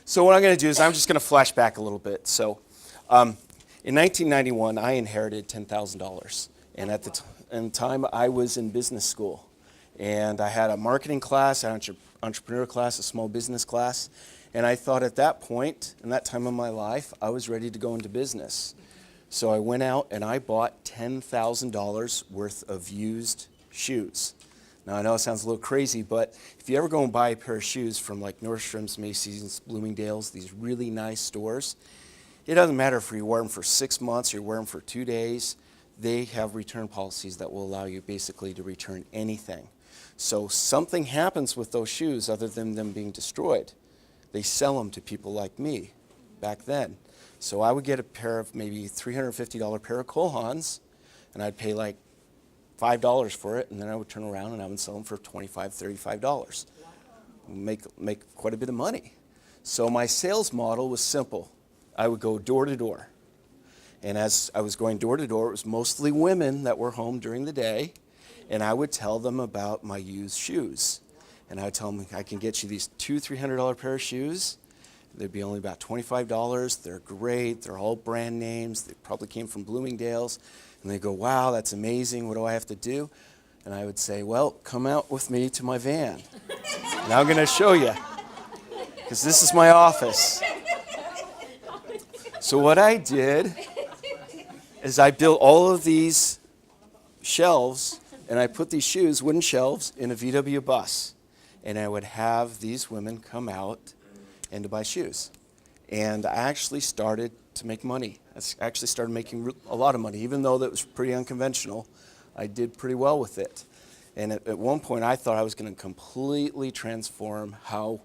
So what I'm going to do is I'm just going to flash back a little bit. So in 1991, I inherited $10,000. And at the time, I was in business school. And I had a marketing class, an entrepreneur class, a small business class. And I thought at that point, in that time of my life, I was ready to go into business. So I went out and I bought $10,000 worth of used shoes. Now, I know it sounds a little crazy, but if you ever go and buy a pair of shoes from like Nordstrom's, Macy's, Bloomingdale's, these really nice stores, it doesn't matter if you wear them for 6 months or you wear them for 2 days. They have return policies that will allow you basically to return anything. So something happens with those shoes other than them being destroyed. They sell them to people like me back then. So I would get a pair of maybe $350 pair of Cole Haans, and I'd pay like $5 for it, and then I would turn around and I would sell them for $25, $35. Make quite a bit of money. So my sales model was simple. I would go door to door. And as I was going door to door, it was mostly women that were home during the day, and I would tell them about my used shoes. And I would tell them, I can get you these $200-$300 pair of shoes. They'd be only about $25. They're great. They're all brand names. They probably came from Bloomingdale's. And they go, wow, that's amazing. What do I have to do? And I would say, well, come out with me to my van. And I'm going to show you, because this is my office. So what I did is I built all of these shelves, and I put these shoes, wooden shelves, in a VW bus. And I would have these women come out and to buy shoes. And I actually started to make money. I actually started making a lot of money. Even though that was pretty unconventional, I did pretty well with it. And at one point, I thought I was going to completely transform how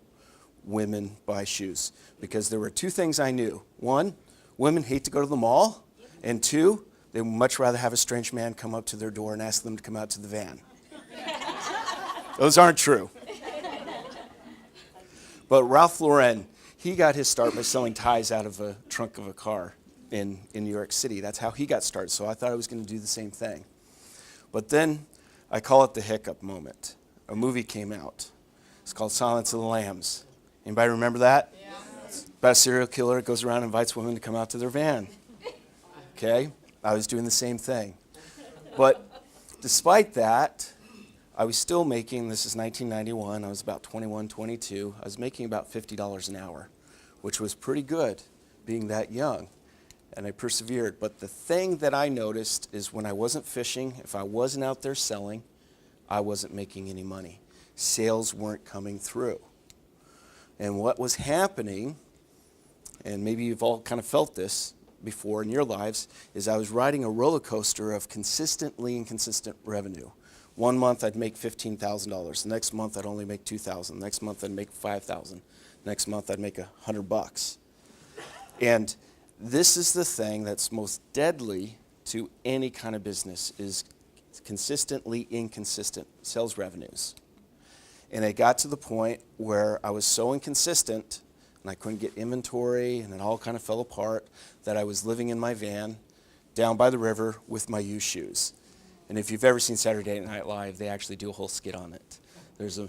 women buy shoes. Because there were two things I knew. One, women hate to go to the mall. And two, they would much rather have a strange man come up to their door and ask them to come out to the van. Those aren't true. But Ralph Lauren, he got his start by selling ties out of a trunk of a car in New York City. That's how he got started. So I thought I was going to do the same thing. But then I call it the hiccup moment. A movie came out. It's called Silence of the Lambs. Anybody remember that? Yeah. It's about a serial killer that goes around and invites women to come out to their van. Okay? I was doing the same thing. But despite that, I was still making, this is 1991, I was about 21, 22. I was making about $50 an hour, which was pretty good being that young. And I persevered. But the thing that I noticed is when I wasn't fishing, if I wasn't out there selling, I wasn't making any money. Sales weren't coming through. And what was happening, and maybe you've all kind of felt this before in your lives, is I was riding a roller coaster of consistently inconsistent revenue. 1 month I'd make $15,000. The next month I'd only make $2,000. Next month I'd make $5,000. Next month I'd make $100. And this is the thing that's most deadly to any kind of business, is consistently inconsistent sales revenues. And it got to the point where I was so inconsistent and I couldn't get inventory and it all kind of fell apart that I was living in my van down by the river with my used shoes. And if you've ever seen Saturday Night Live, they actually do a whole skit on it. There's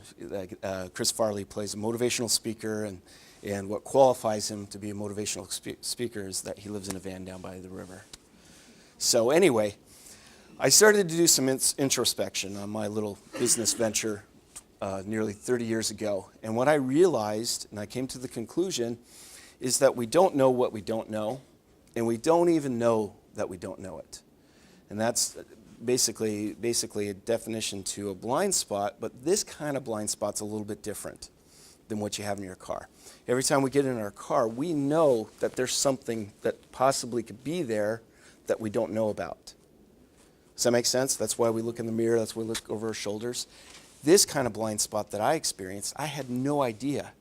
Chris Farley plays a motivational speaker, and what qualifies him to be a motivational speaker is that he lives in a van down by the river. So anyway, I started to do some introspection on my little business venture nearly 30 years ago. And what I realized, and I came to the conclusion, is that we don't know what we don't know, and we don't even know that we don't know it. And that's basically a definition to a blind spot, but this kind of blind spot's a little bit different than what you have in your car. Every time we get in our car, we know that there's something that possibly could be there that we don't know about. Does that make sense? That's why we look in the mirror, that's why we look over our shoulders. This kind of blind spot that I experienced, I had no idea.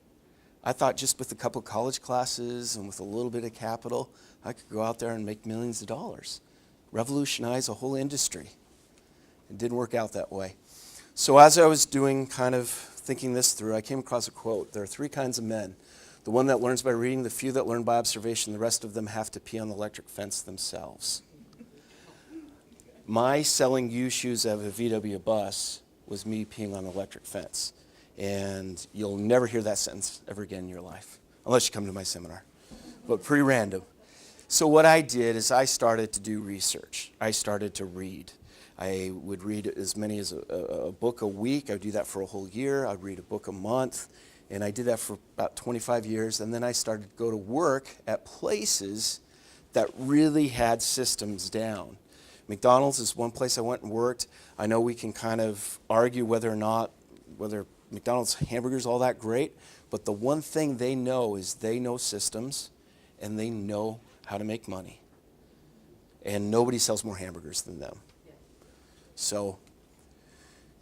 I thought just with a couple of college classes and with a little bit of capital, I could go out there and make millions of dollars, revolutionize a whole industry. It didn't work out that way. So as I was thinking this through, I came across a quote. There are three kinds of men. The one that learns by reading, the few that learn by observation, the rest of them have to pee on the electric fence themselves. My selling used shoes out of a VW bus was me peeing on the electric fence. And you'll never hear that sentence ever again in your life. unless you come to my seminar, but pretty random. So what I did is I started to do research. I started to read. I would read as many as a book a week. I would do that for a whole year. I'd read a book a month. And I did that for about 25 years. And then I started to go to work at places that really had systems down. McDonald's is one place I went and worked. I know we can kind of argue whether McDonald's hamburgers all that great, but the one thing they know is they know systems and they know how to make money. And nobody sells more hamburgers than them. So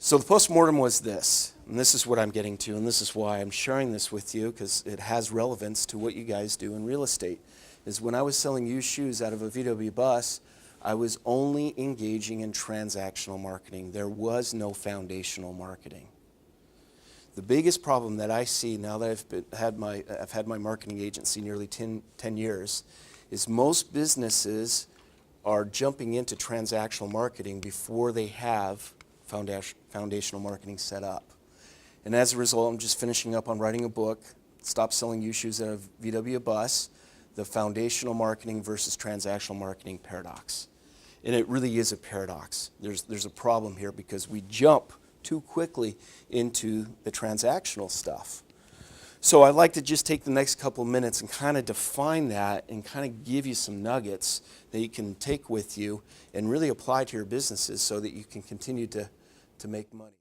the postmortem was this, and this is what I'm getting to, and this is why I'm sharing this with you, because it has relevance to what you guys do in real estate, is when I was selling used shoes out of a VW bus, I was only engaging in transactional marketing. There was no foundational marketing. The biggest problem that I see now that I've had my marketing agency nearly 10 years is most businesses are jumping into transactional marketing before they have foundational marketing set up. And as a result, I'm just finishing up on writing a book, Stop Selling Used Shoes Out of VW Bus, the foundational marketing versus transactional marketing paradox. And it really is a paradox. There's a problem here because we jump too quickly into the transactional stuff. So I'd like to just take the next couple minutes and kind of define that and kind of give you some nuggets that you can take with you and really apply to your businesses so that you can continue to make money.